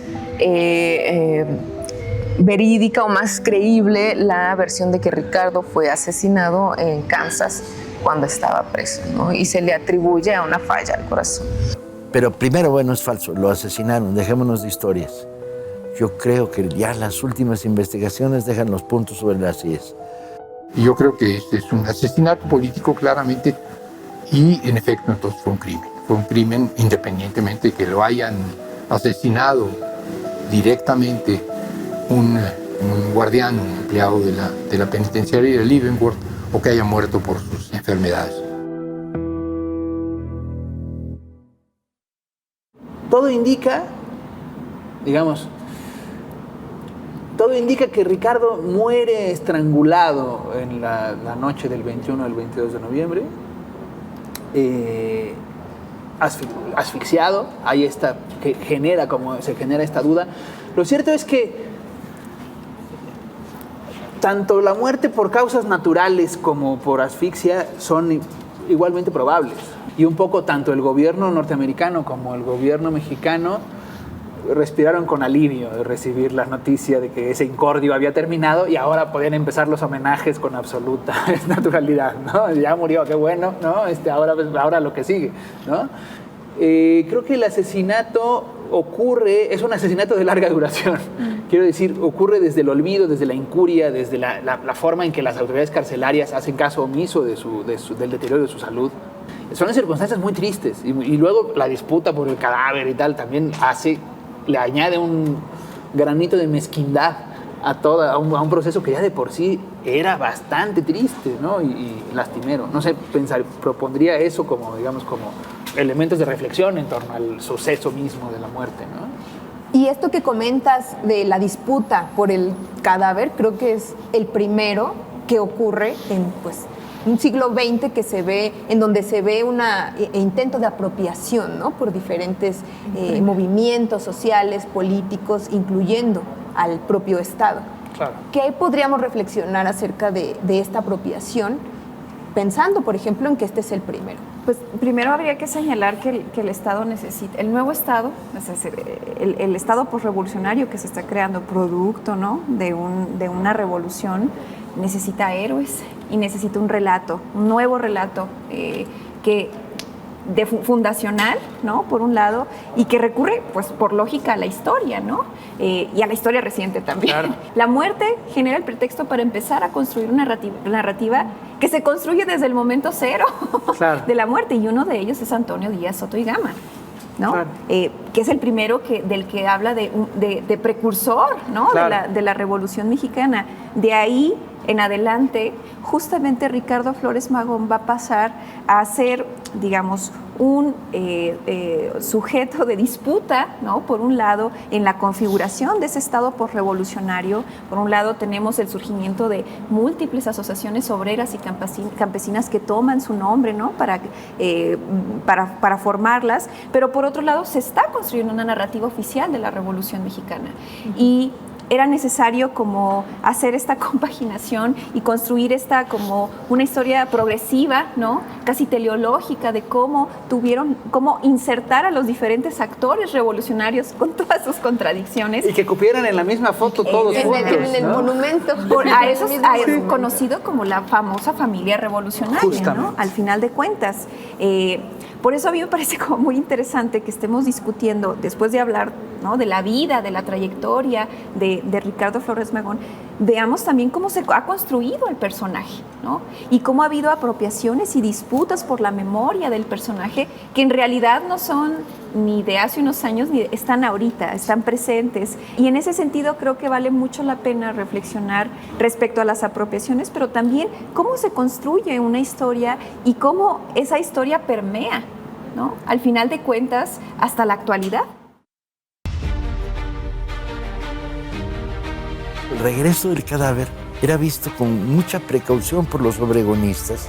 verídica o más creíble la versión de que Ricardo fue asesinado en Kansas cuando estaba preso, ¿no? Y se le atribuye a una falla al corazón. Pero primero, bueno, es falso, lo asesinaron, dejémonos de historias. Yo creo que ya las últimas investigaciones dejan los puntos sobre las IES. Y yo creo que este es un asesinato político claramente y en efecto entonces fue un crimen. Fue un crimen independientemente de que lo hayan asesinado directamente un guardián, un empleado de la penitenciaria de Leavenworth o que haya muerto por sus enfermedades. Todo indica, digamos, todo indica que Ricardo muere estrangulado en la noche del 21 al 22 de noviembre, asfixiado. Ahí está, que se genera esta duda. Lo cierto es que tanto la muerte por causas naturales como por asfixia son igualmente probables. Y un poco tanto el gobierno norteamericano como el gobierno mexicano respiraron con alivio de recibir la noticia de que ese incordio había terminado y ahora podían empezar los homenajes con absoluta naturalidad, ¿no? Ya murió, qué bueno, ¿no? Ahora lo que sigue, ¿no? Creo que el asesinato es un asesinato de larga duración. Quiero decir, ocurre desde el olvido, desde la incuria, desde la forma en que las autoridades carcelarias hacen caso omiso del deterioro de su salud. Son circunstancias muy tristes y luego la disputa por el cadáver y tal también le añade un granito de mezquindad a un proceso que ya de por sí era bastante triste, ¿no? y lastimero. No sé, propondría eso como, digamos, como elementos de reflexión en torno al suceso mismo de la muerte, ¿no? Y esto que comentas de la disputa por el cadáver, creo que es el primero que ocurre en un siglo XX en donde se ve un intento de apropiación, ¿no? Por diferentes movimientos sociales, políticos, incluyendo al propio Estado. Claro. ¿Qué podríamos reflexionar acerca de esta apropiación, pensando, por ejemplo, en que este es el primero? Pues primero habría que señalar que el Estado necesita, el nuevo Estado, el Estado posrevolucionario que se está creando producto, ¿no? de una revolución, necesita héroes y necesita un relato, un nuevo relato fundacional, ¿no? Por un lado, y que recurre, pues, por lógica a la historia, ¿no? Y a la historia reciente también. Claro. La muerte genera el pretexto para empezar a construir una narrativa que se construye desde el momento cero de la muerte, y uno de ellos es Antonio Díaz Soto y Gama, ¿no? Claro. Que es el primero del que habla de precursor, ¿no? Claro. de la Revolución Mexicana. De ahí en adelante, justamente Ricardo Flores Magón va a pasar a ser, digamos, un sujeto de disputa, ¿no? Por un lado, en la configuración de ese Estado posrevolucionario. Por un lado, tenemos el surgimiento de múltiples asociaciones obreras y campesinas que toman su nombre, ¿no? Para formarlas, pero por otro lado, se está construyendo una narrativa oficial de la Revolución Mexicana. Y era necesario como hacer esta compaginación y construir como una historia progresiva, ¿no? Casi teleológica, de cómo insertar a los diferentes actores revolucionarios con todas sus contradicciones. Y que cupieran en la misma foto todos juntos, en el monumento. A eso es conocido como la famosa familia revolucionaria, ¿no? Al final de cuentas. Por eso a mí me parece como muy interesante que estemos discutiendo, después de hablar, ¿no?, de la vida, de la trayectoria de Ricardo Flores Magón, veamos también cómo se ha construido el personaje, ¿no? Y cómo ha habido apropiaciones y disputas por la memoria del personaje que en realidad no son ni de hace unos años, ni están ahorita, están presentes. Y en ese sentido creo que vale mucho la pena reflexionar respecto a las apropiaciones, pero también cómo se construye una historia y cómo esa historia permea, ¿no?, al final de cuentas, hasta la actualidad. El regreso del cadáver era visto con mucha precaución por los obregonistas,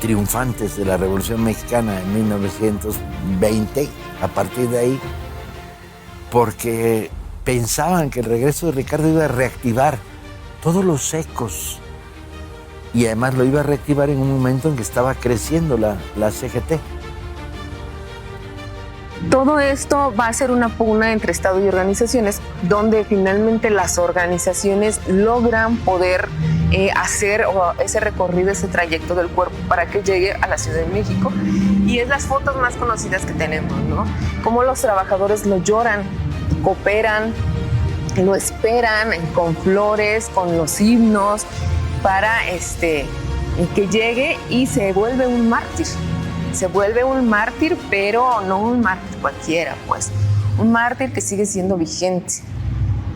triunfantes de la Revolución Mexicana en 1920, a partir de ahí, porque pensaban que el regreso de Ricardo iba a reactivar todos los ecos y además lo iba a reactivar en un momento en que estaba creciendo la CGT. Todo esto va a ser una pugna entre Estado y organizaciones, donde finalmente las organizaciones logran poder hacer ese recorrido, ese trayecto del cuerpo para que llegue a la Ciudad de México. Y es las fotos más conocidas que tenemos, ¿no? Cómo los trabajadores lo lloran, cooperan, lo esperan con flores, con los himnos, para que llegue y se vuelve un mártir. Se vuelve un mártir, pero no un mártir cualquiera, pues. Un mártir que sigue siendo vigente.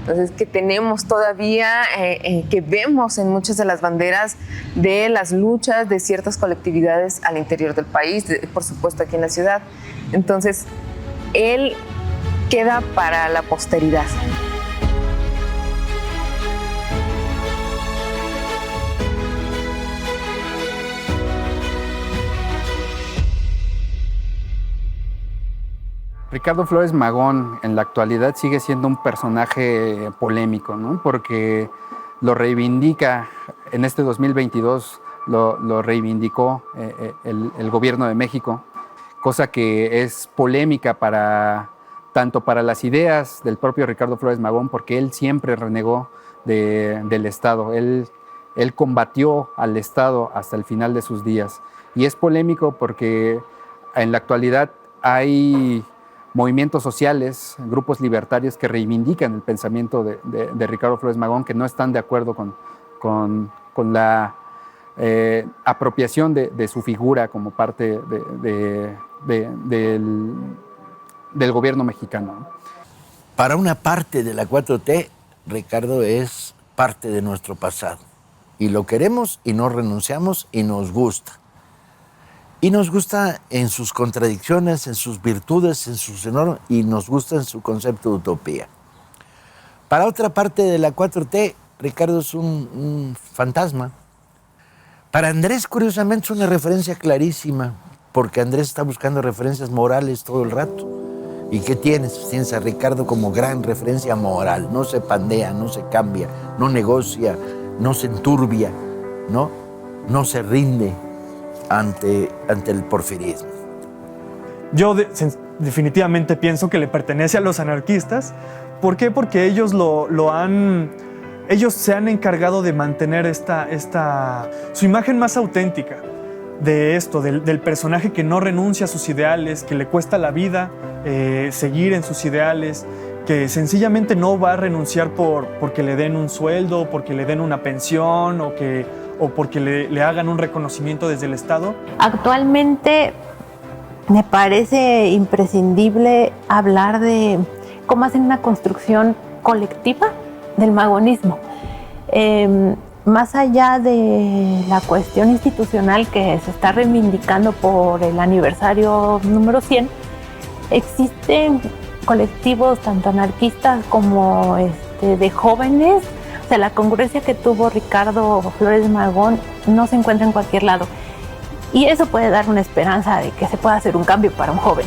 Entonces, que tenemos todavía, que vemos en muchas de las banderas de las luchas de ciertas colectividades al interior del país, por supuesto aquí en la ciudad. Entonces, él queda para la posteridad. Ricardo Flores Magón en la actualidad sigue siendo un personaje polémico, ¿no? Porque lo reivindica, en este 2022 lo reivindicó el gobierno de México, cosa que es polémica tanto para las ideas del propio Ricardo Flores Magón, porque él siempre renegó del Estado, él combatió al Estado hasta el final de sus días. Y es polémico porque en la actualidad hay movimientos sociales, grupos libertarios que reivindican el pensamiento de Ricardo Flores Magón, que no están de acuerdo con la apropiación de su figura como parte del gobierno mexicano. Para una parte de la 4T, Ricardo es parte de nuestro pasado. Y lo queremos y no renunciamos y nos gusta. Y nos gusta en sus contradicciones, en sus virtudes, en sus enormes, y nos gusta en su concepto de utopía. Para otra parte de la 4T, Ricardo es un fantasma. Para Andrés, curiosamente, es una referencia clarísima, porque Andrés está buscando referencias morales todo el rato. ¿Y qué tienes? Tienes a Ricardo como gran referencia moral. No se pandea, no se cambia, no negocia, no se enturbia, no se rinde ante el porfirismo. Yo definitivamente pienso que le pertenece a los anarquistas. ¿Por qué? Porque ellos ellos se han encargado de mantener su imagen más auténtica de esto, del personaje que no renuncia a sus ideales, que le cuesta la vida seguir en sus ideales, que sencillamente no va a renunciar porque le den un sueldo, porque le den una pensión o porque le hagan un reconocimiento desde el Estado. Actualmente me parece imprescindible hablar de cómo hacen una construcción colectiva del magonismo. Más allá de la cuestión institucional que se está reivindicando por el aniversario número 100, existen colectivos tanto anarquistas como de jóvenes. O sea, la congruencia que tuvo Ricardo Flores Magón no se encuentra en cualquier lado. Y eso puede dar una esperanza de que se pueda hacer un cambio para un joven.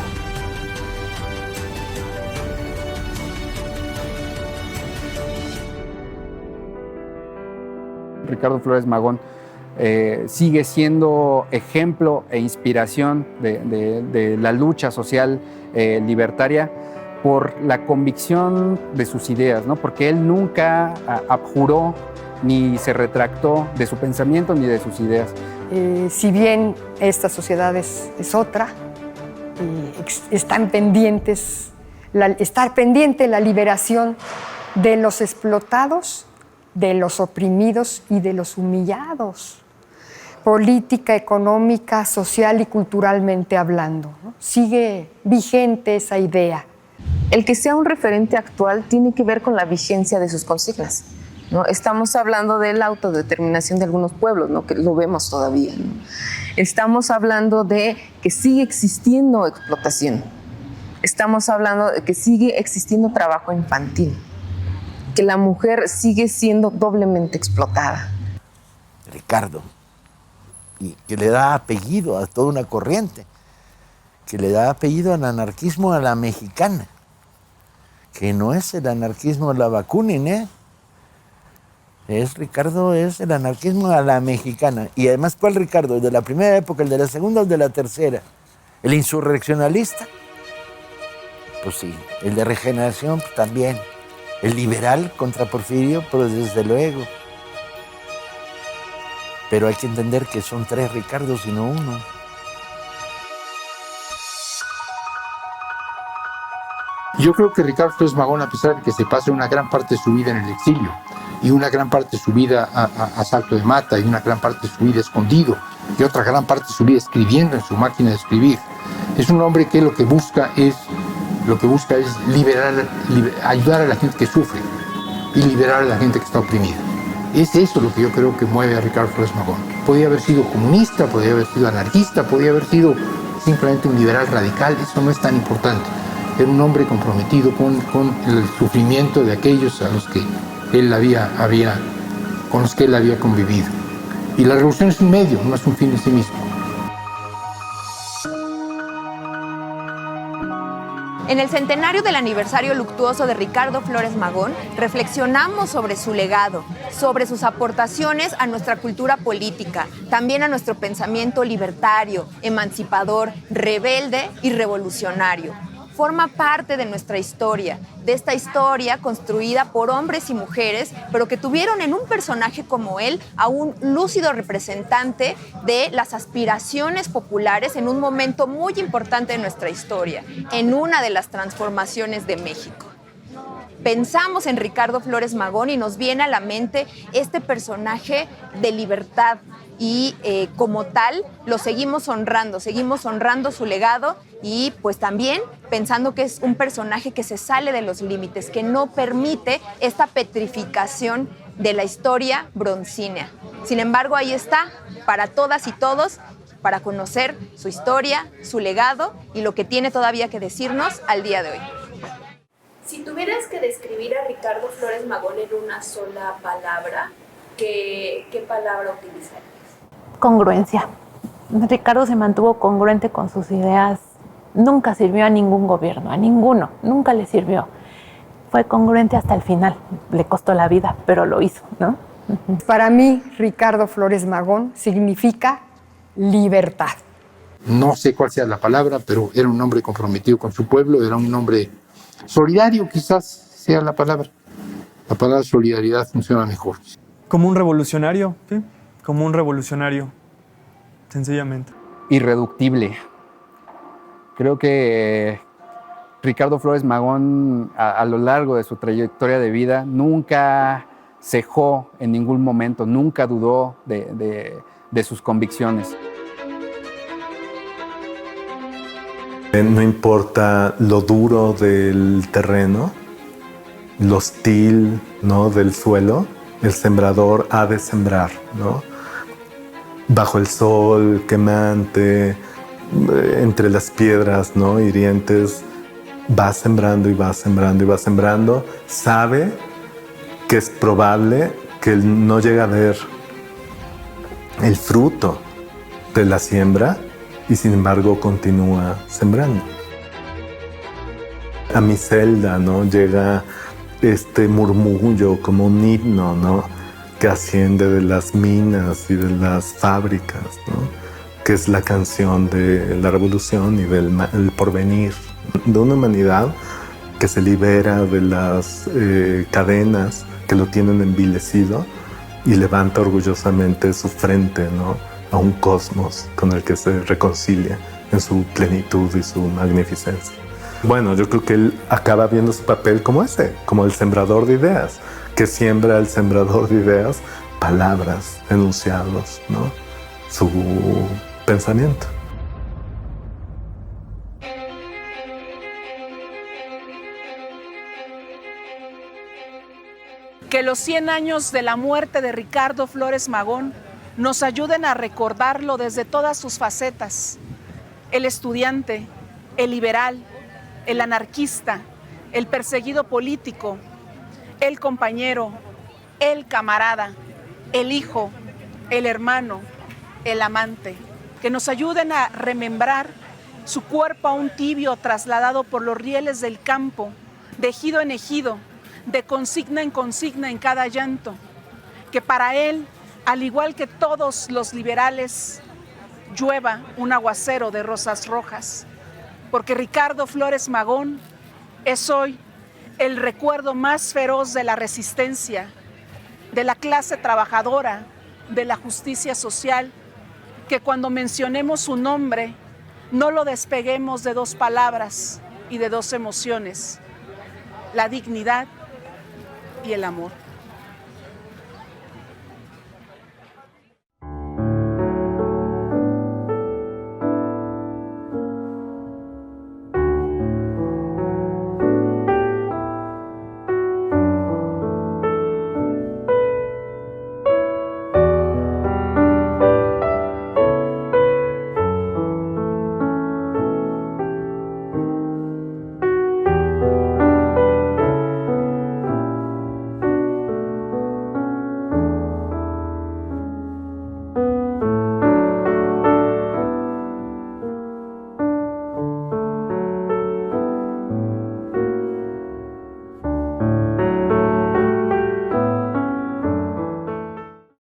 Ricardo Flores Magón sigue siendo ejemplo e inspiración de la lucha social libertaria por la convicción de sus ideas, ¿no? Porque él nunca abjuró ni se retractó de su pensamiento ni de sus ideas. Si bien esta sociedad es otra, están pendientes, estar pendiente la liberación de los explotados, de los oprimidos y de los humillados, política, económica, social y culturalmente hablando, ¿no? Sigue vigente esa idea. El que sea un referente actual tiene que ver con la vigencia de sus consignas, ¿no? Estamos hablando de la autodeterminación de algunos pueblos, ¿no? Que lo vemos todavía, ¿no? Estamos hablando de que sigue existiendo explotación. Estamos hablando de que sigue existiendo trabajo infantil, que la mujer sigue siendo doblemente explotada. Ricardo, y que le da apellido a toda una corriente, que le da apellido al anarquismo a la mexicana, que no es el anarquismo a la Bakunin, Ricardo es el anarquismo a la mexicana. Y además, ¿cuál Ricardo? ¿El de la primera época, el de la segunda o el de la tercera? ¿El insurreccionalista? Pues sí. ¿El de regeneración? Pues también. ¿El liberal contra Porfirio? Pues desde luego. Pero hay que entender que son 3 Ricardos y no uno. Yo creo que Ricardo Flores Magón, a pesar de que se pase una gran parte de su vida en el exilio, y una gran parte de su vida a salto de mata, y una gran parte de su vida escondido, y otra gran parte de su vida escribiendo en su máquina de escribir, es un hombre que lo que busca es ayudar a la gente que sufre y liberar a la gente que está oprimida. Es eso lo que yo creo que mueve a Ricardo Flores Magón. Podía haber sido comunista, podía haber sido anarquista, podía haber sido simplemente un liberal radical, eso no es tan importante. Era un hombre comprometido con el sufrimiento de aquellos a los que él con los que él había convivido. Y la revolución es un medio, no es un fin en sí mismo. En el centenario del aniversario luctuoso de Ricardo Flores Magón, reflexionamos sobre su legado, sobre sus aportaciones a nuestra cultura política, también a nuestro pensamiento libertario, emancipador, rebelde y revolucionario. Forma parte de nuestra historia, de esta historia construida por hombres y mujeres, pero que tuvieron en un personaje como él a un lúcido representante de las aspiraciones populares en un momento muy importante de nuestra historia, en una de las transformaciones de México. Pensamos en Ricardo Flores Magón y nos viene a la mente este personaje de libertad, y como tal lo seguimos honrando su legado y pues también pensando que es un personaje que se sale de los límites, que no permite esta petrificación de la historia broncínea. Sin embargo, ahí está para todas y todos, para conocer su historia, su legado y lo que tiene todavía que decirnos al día de hoy. Si tuvieras que describir a Ricardo Flores Magón en una sola palabra, ¿qué palabra utilizarías? Congruencia. Ricardo se mantuvo congruente con sus ideas. Nunca sirvió a ningún gobierno, a ninguno. Nunca le sirvió. Fue congruente hasta el final. Le costó la vida, pero lo hizo, ¿no? Para mí, Ricardo Flores Magón significa libertad. No sé cuál sea la palabra, pero era un hombre comprometido con su pueblo, era un hombre solidario, quizás sea la palabra. La palabra solidaridad funciona mejor. Como un revolucionario, ¿sí? Como un revolucionario, sencillamente. Irreductible. Creo que Ricardo Flores Magón, a lo largo de su trayectoria de vida, nunca cejó en ningún momento, nunca dudó de sus convicciones. No importa lo duro del terreno, lo hostil, ¿no?, del suelo, el sembrador ha de sembrar, ¿no? Bajo el sol quemante, entre las piedras, ¿no?, hirientes, va sembrando y va sembrando y va sembrando. Sabe que es probable que él no llegue a ver el fruto de la siembra y sin embargo continúa sembrando. A mi celda, ¿no?, llega este murmullo como un himno, ¿no?, que asciende de las minas y de las fábricas, ¿no?, que es la canción de la revolución y del porvenir, de una humanidad que se libera de las cadenas que lo tienen envilecido y levanta orgullosamente su frente, ¿no?, a un cosmos con el que se reconcilia en su plenitud y su magnificencia. Bueno, yo creo que él acaba viendo su papel como ese, como el sembrador de ideas, que siembra el sembrador de ideas, palabras, enunciados, ¿no? Su pensamiento. Que los 100 años de la muerte de Ricardo Flores Magón nos ayuden a recordarlo desde todas sus facetas. El estudiante, el liberal, el anarquista, el perseguido político, el compañero, el camarada, el hijo, el hermano, el amante. Que nos ayuden a remembrar su cuerpo aún tibio trasladado por los rieles del campo, de ejido en ejido, de consigna en consigna en cada llanto, que para él, al igual que todos los liberales, llueva un aguacero de rosas rojas, porque Ricardo Flores Magón es hoy el recuerdo más feroz de la resistencia, de la clase trabajadora, de la justicia social, que cuando mencionemos su nombre, no lo despeguemos de dos palabras y de dos emociones, la dignidad y el amor.